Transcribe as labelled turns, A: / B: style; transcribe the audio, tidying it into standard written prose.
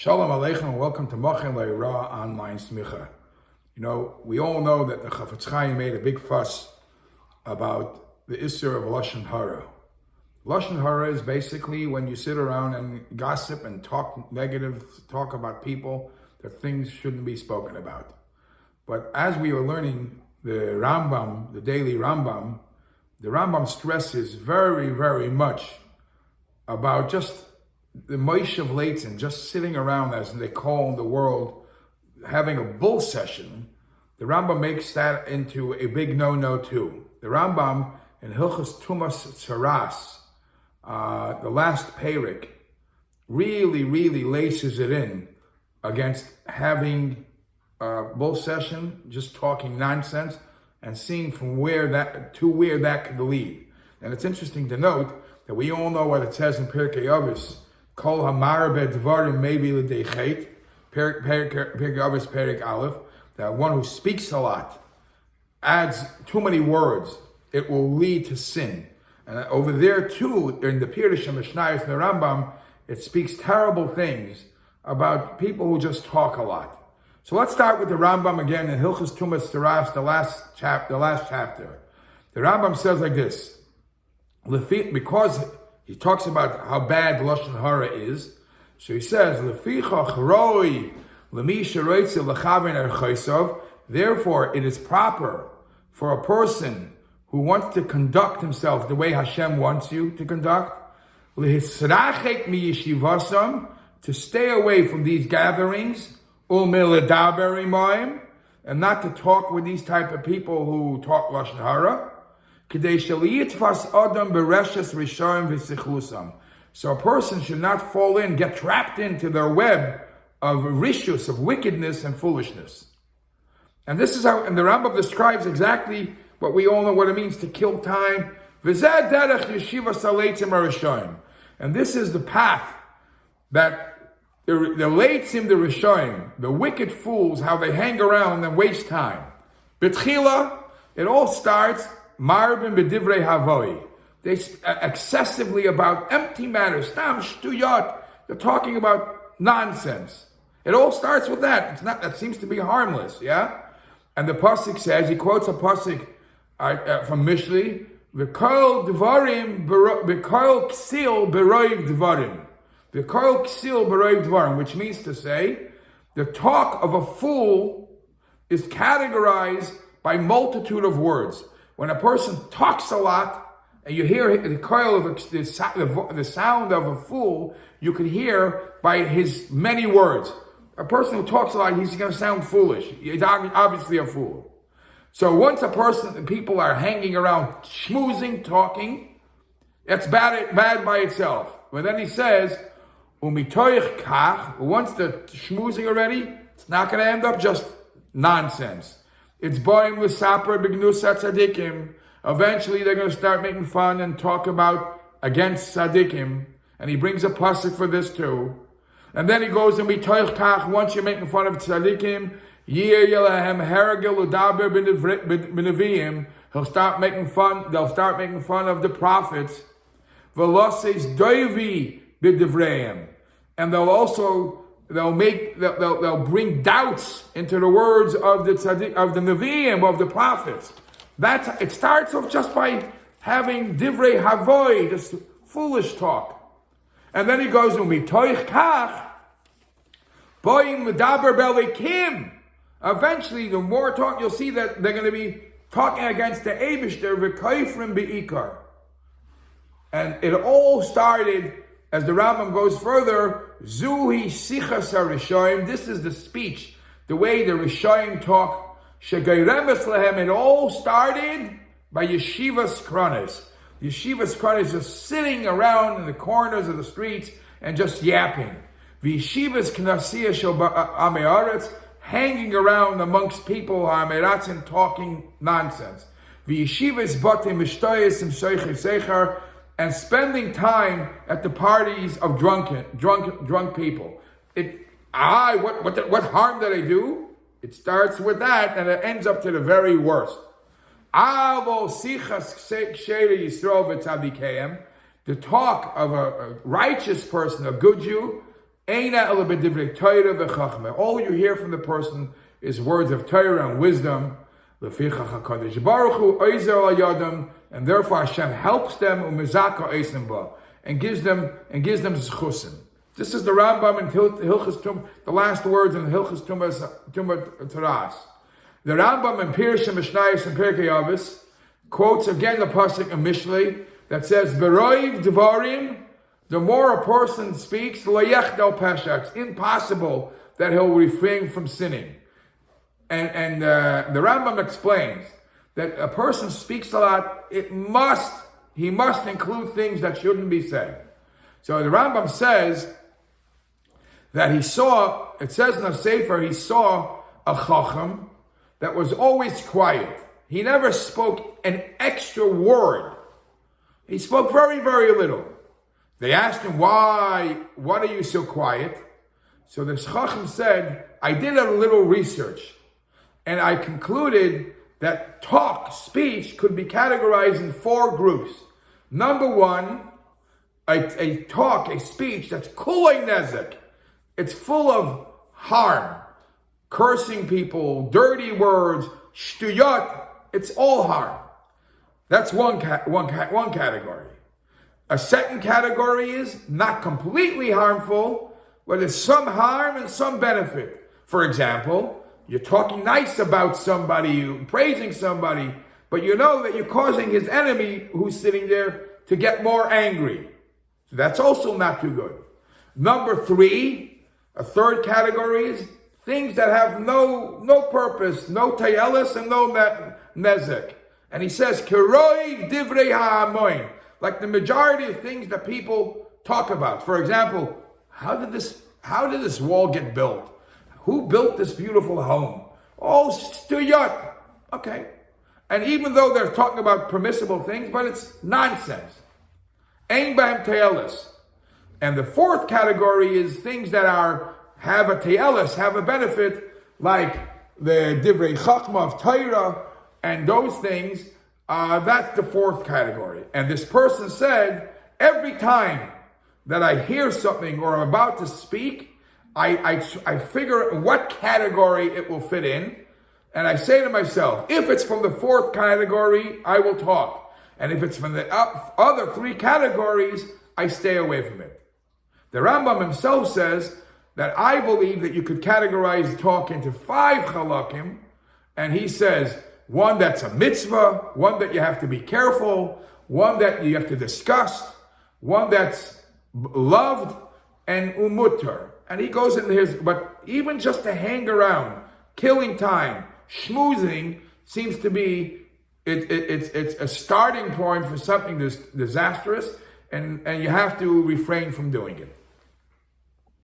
A: Shalom Aleichem and welcome to Mochen Le'Ra Online Smicha. You know, we all know that the Chafetz Chaim made a big fuss about the Isser of Lashon Hara. Lashon Hara is basically when you sit around and gossip and talk negative, talk about people, that things shouldn't be spoken about. But as we are learning the Rambam, the daily Rambam, the Rambam stresses very, very much about just the Moshe of Leitzin, just sitting around, as they call the world, having a bull session. The Rambam makes that into a big no-no too. The Rambam in Hilchos Tumas Tzaras, the last Perik, really laces it in against having a bull session, just talking nonsense, and seeing from where that could lead. And it's interesting to note that we all know what it says in Pirkei Avos, Kol hamarbe dvarim maybe l'deichet, Pirkei Avos Perik Aleph, that one who speaks a lot, adds too many words, it will lead to sin. And over there too, in the Pirush and Mishnayos and the Rambam, it speaks terrible things about people who just talk a lot. So let's start with the Rambam again in Hilchos Tumas Tzaras, the last chapter. The Rambam says like this, because he talks about how bad Lashon Hara is, so he says, Lefichach roi lemi sheroitze lechaven erchaisav. Therefore, it is proper for a person who wants to conduct himself the way Hashem wants you to conduct, lehisrachek mi yeshivasam, to stay away from these gatherings, ulmeledaber imoim, and not to talk with these type of people who talk Lashon Hara. So a person should not fall in, get trapped into their web of rishus, of wickedness and foolishness. And this is how, and the Rambam describes exactly what we all know what it means to kill time. And this is the path that the leitzim, the rishonim, the wicked fools, how they hang around and waste time. B'tchila, it all starts Marbin b'divrei havoi. They excessively about empty matters. Stam shtuyot. They're talking about nonsense. It all starts with that. It's not. That seems to be harmless, yeah. And the pasuk says, he quotes a pasuk from Mishli, "V'kol dvarim, v'kol ksil beroiv dvarim, v'kol ksil beroiv dvarim," which means to say, the talk of a fool is categorized by multitude of words. When a person talks a lot, and you hear the coil of the sound of a fool, you can hear by his many words. A person who talks a lot, he's going to sound foolish. He's obviously a fool. So once people are hanging around, schmoozing, talking, that's bad by itself. But then he says, umitoich kach, once the schmoozing already, it's not going to end up just nonsense. It's boim l'saper b'gnusat tzadikim. Eventually, they're going to start making fun and talk about against tzadikim. And he brings a pasuk for this too. And then he goes and mitoich kach. Once you're making fun of tzadikim, yir yelahem heragel udaber b'neviim. They'll start making fun of the prophets. Veloses doivi b'divreim. And they'll bring doubts into the words of the tzaddik, of the neviim, of the prophets. It starts off just by having divrei havoi, this foolish talk. And then he goes, umitoich kach, boim medaber belikim. Eventually, the more talk, you'll see that they're going to be talking against the Eibishter, v'koifrim be'ikar. And it all started, as the Rambam goes further, Zuhi Sichas HaRishoyim, this is the speech, the way the Rishoyim talk. Shegayremes Lehem, it all started by Yeshivas Kronis. Yeshivas Kronis just sitting around in the corners of the streets and just yapping. V'Yeshivas Knasiyah Shel Ame'aretz, hanging around amongst people, Ame'aratzin, talking nonsense. V'Yeshivas Batim Mishtoyes Im Seicher Seicher, and spending time at the parties of drunk people. What harm did I do? It starts with that, and it ends up to the very worst. The talk of a righteous person, a good Jew, All you hear from the person is words of Torah and wisdom. And therefore Hashem helps them and gives them zchusim. This is the Rambam in Hilchos Tumah, the last words in Hilchos Tumah Taras. The Rambam in Pirush Mishnayos and Pirkei Avos quotes again the pasuk in Mishlei that says, "Beroiv Devarim." The more a person speaks, lo yechdel pesha. It's impossible that he'll refrain from sinning. And the Rambam explains that a person speaks a lot. He must include things that shouldn't be said. So the Rambam says that it says in the Sefer, he saw a chacham that was always quiet. He never spoke an extra word. He spoke very, very little. They asked him, why are you so quiet? So the chacham said, I did a little research, and I concluded that speech, could be categorized in 4 groups. Number 1, a speech that's kulei nezek. It's full of harm, cursing people, dirty words, shtuyot. It's all harm. That's one category. A second category is not completely harmful, but there's some harm and some benefit. For example, you're talking nice about somebody, you're praising somebody, but you know that you're causing his enemy who's sitting there to get more angry. So that's also not too good. Number 3, a third category is things that have no purpose, no tayelis and no nezek. And he says, Keroiv divrei ha'amoin, like the majority of things that people talk about. For example, how did this wall get built? Who built this beautiful home? Oh, stuyot. Okay. And even though they're talking about permissible things, but it's nonsense. Ein b'hem tayelis. And the fourth category is things that have a tayelis, have a benefit, like the divrei chachma of Torah, and those things. That's the fourth category. And this person said, every time that I hear something or I'm about to speak, I figure what category it will fit in. And I say to myself, if it's from the fourth category, I will talk. And if it's from the other 3 categories, I stay away from it. The Rambam himself says that I believe that you could categorize talk into 5 halakim. And he says, 1 that's a mitzvah, 1 that you have to be careful, 1 that you have to discuss, 1 that's loved, and umutter. And he goes into but even just to hang around, killing time, schmoozing, seems to be, it's a starting point for something disastrous, and you have to refrain from doing it.